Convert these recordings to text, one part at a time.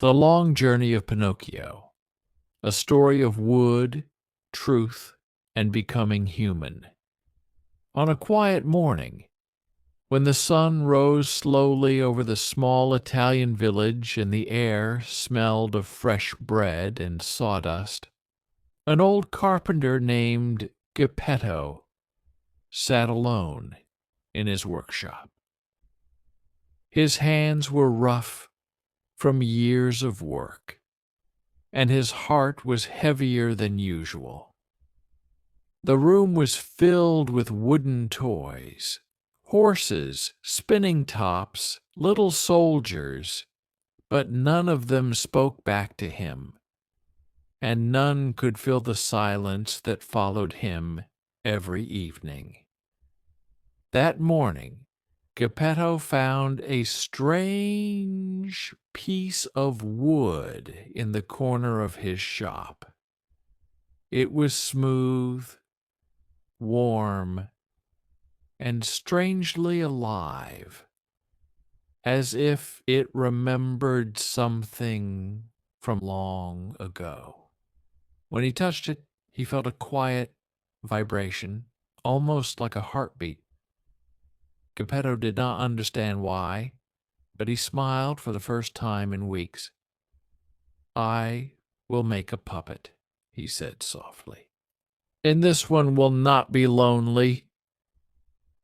The Long Journey of Pinocchio, a story of wood, truth, and becoming human. On a quiet morning, when the sun rose slowly over the small Italian village and the air smelled of fresh bread and sawdust, an old carpenter named Geppetto sat alone in his workshop. His hands were rough from years of work, and his heart was heavier than usual. The room was filled with wooden toys, horses, spinning tops, little soldiers, but none of them spoke back to him, and none could fill the silence that followed him every evening. That morning, Geppetto found a strange piece of wood in the corner of his shop. It was smooth, warm, and strangely alive, as if it remembered something from long ago. When he touched it, he felt a quiet vibration, almost like a heartbeat. Geppetto did not understand why, but he smiled for the first time in weeks. "I will make a puppet," he said softly. "And this one will not be lonely."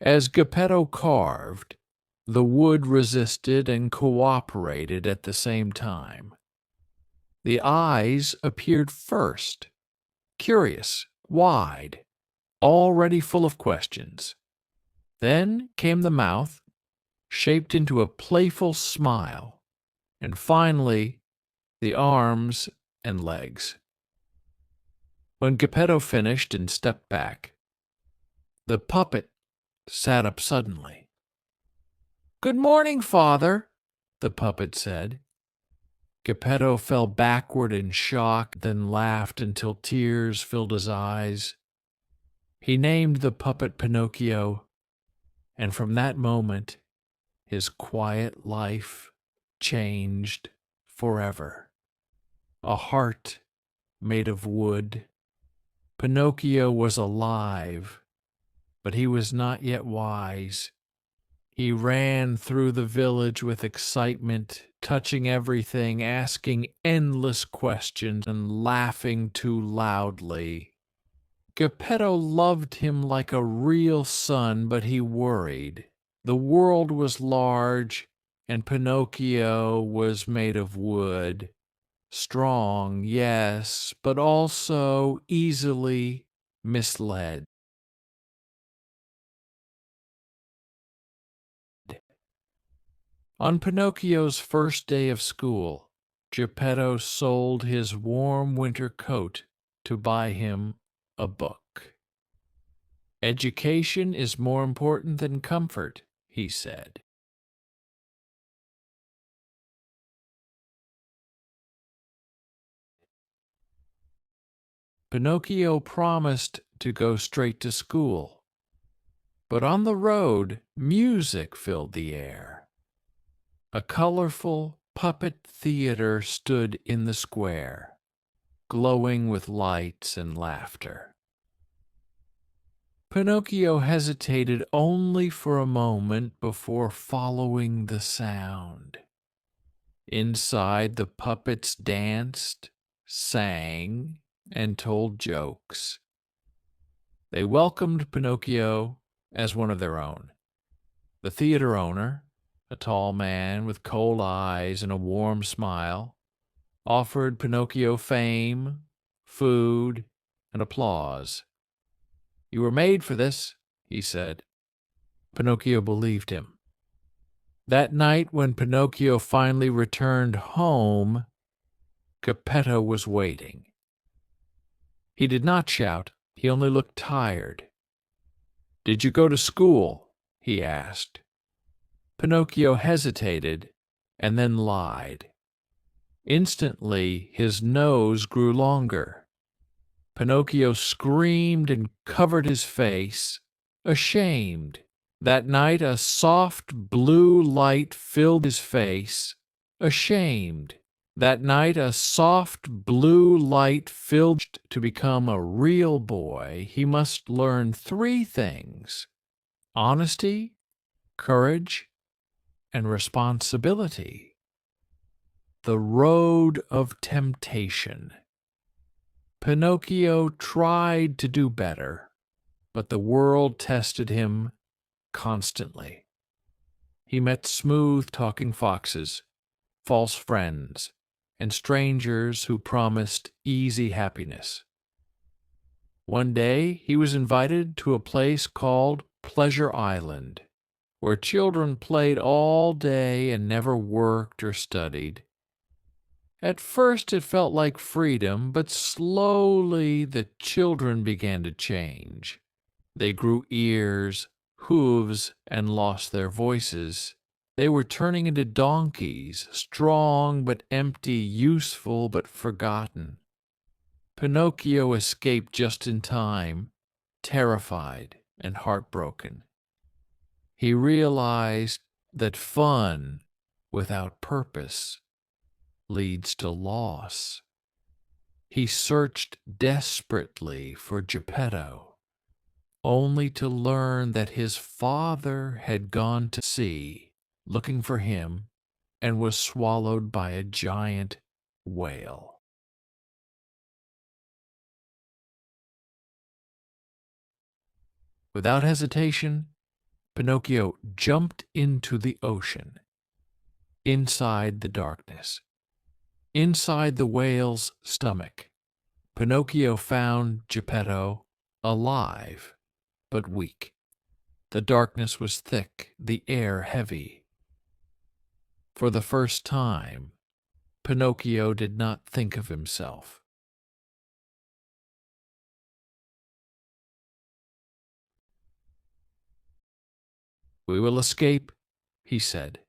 As Geppetto carved, the wood resisted and cooperated at the same time. The eyes appeared first, curious, wide, already full of questions. Then came the mouth, shaped into a playful smile, and finally the arms and legs. When Geppetto finished and stepped back, the puppet sat up suddenly. "Good morning, Father," the puppet said. Geppetto fell backward in shock, then laughed until tears filled his eyes. He named the puppet Pinocchio, and from that moment, his quiet life changed forever. A heart made of wood. Pinocchio was alive, but he was not yet wise. He ran through the village with excitement, touching everything, asking endless questions, and laughing too loudly. Geppetto loved him like a real son, but he worried. The world was large, and Pinocchio was made of wood. Strong, yes, but also easily misled. On Pinocchio's first day of school, Geppetto sold his warm winter coat to buy him a book. "Education is more important than comfort," he said. Pinocchio promised to go straight to school, but on the road, music filled the air. A colorful puppet theater stood in the square, glowing with lights and laughter. Pinocchio hesitated only for a moment before following the sound. Inside, the puppets danced, sang, and told jokes. They welcomed Pinocchio as one of their own. The theater owner, a tall man with cold eyes and a warm smile, offered Pinocchio fame, food, and applause. "You were made for this," he said. Pinocchio believed him. That night, when Pinocchio finally returned home, Geppetto was waiting. He did not shout, he only looked tired. "Did you go to school?" he asked. Pinocchio hesitated and then lied. Instantly, his nose grew longer. Pinocchio screamed and covered his face, ashamed. That night, a soft blue light filled his face, ashamed. That night, a soft blue light filled to become a real boy. He must learn three things: honesty, courage, and responsibility. The road of temptation. Pinocchio tried to do better, but the world tested him constantly. He met smooth-talking foxes, false friends, and strangers who promised easy happiness. One day, he was invited to a place called Pleasure Island, where children played all day and never worked or studied. At first, it felt like freedom, but slowly the children began to change. They grew ears, hooves, and lost their voices. They were turning into donkeys, strong but empty, useful but forgotten. Pinocchio escaped just in time, terrified and heartbroken. He realized that fun without purpose leads to loss. He searched desperately for Geppetto, only to learn that his father had gone to sea looking for him and was swallowed by a giant whale. Without hesitation, Pinocchio jumped into the ocean. Inside the darkness, inside the whale's stomach, Pinocchio found Geppetto alive but weak. The darkness was thick, the air heavy. For the first time, Pinocchio did not think of himself. "We will escape," he said.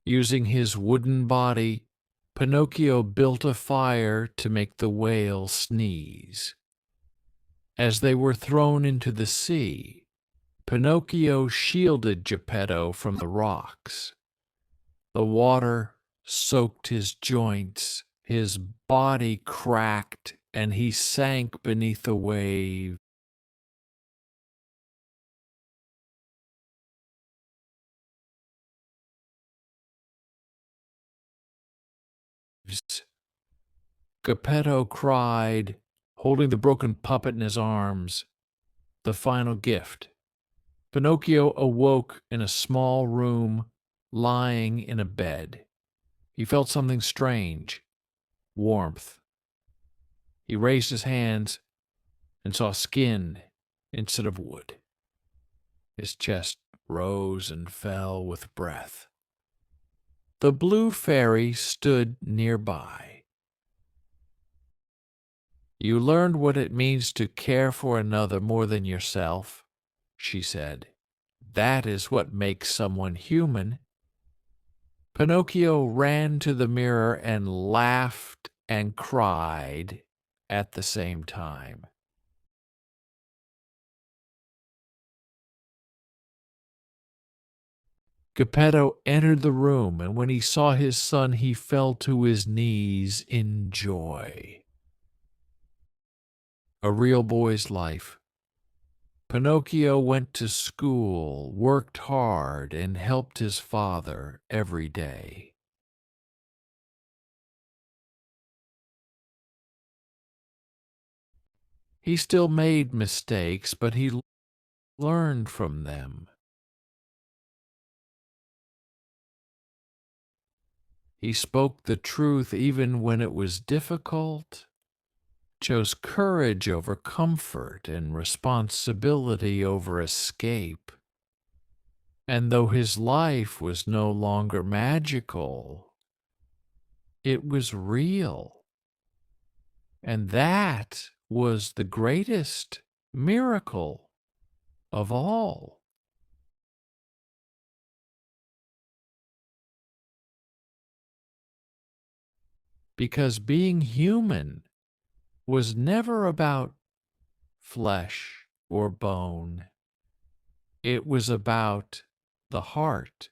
Using his wooden body, Pinocchio built a fire to make the whale sneeze. As they were thrown into the sea, Pinocchio shielded Geppetto from the rocks. The water soaked his joints, his body cracked, and he sank beneath the waves. Geppetto cried, holding the broken puppet in his arms. The final gift. Pinocchio awoke in a small room, lying in a bed. He felt something strange, warmth. He raised his hands and saw skin instead of wood. His chest rose and fell with breath. The blue fairy stood nearby. "You learned what it means to care for another more than yourself," she said. "That is what makes someone human." Pinocchio ran to the mirror and laughed and cried at the same time. Geppetto entered the room, and when he saw his son, he fell to his knees in joy. A real boy's life. Pinocchio went to school, worked hard, and helped his father every day. He still made mistakes, but he learned from them. He spoke the truth even when it was difficult, chose courage over comfort and responsibility over escape. And though his life was no longer magical, it was real. And that was the greatest miracle of all. Because being human was never about flesh or bone. It was about the heart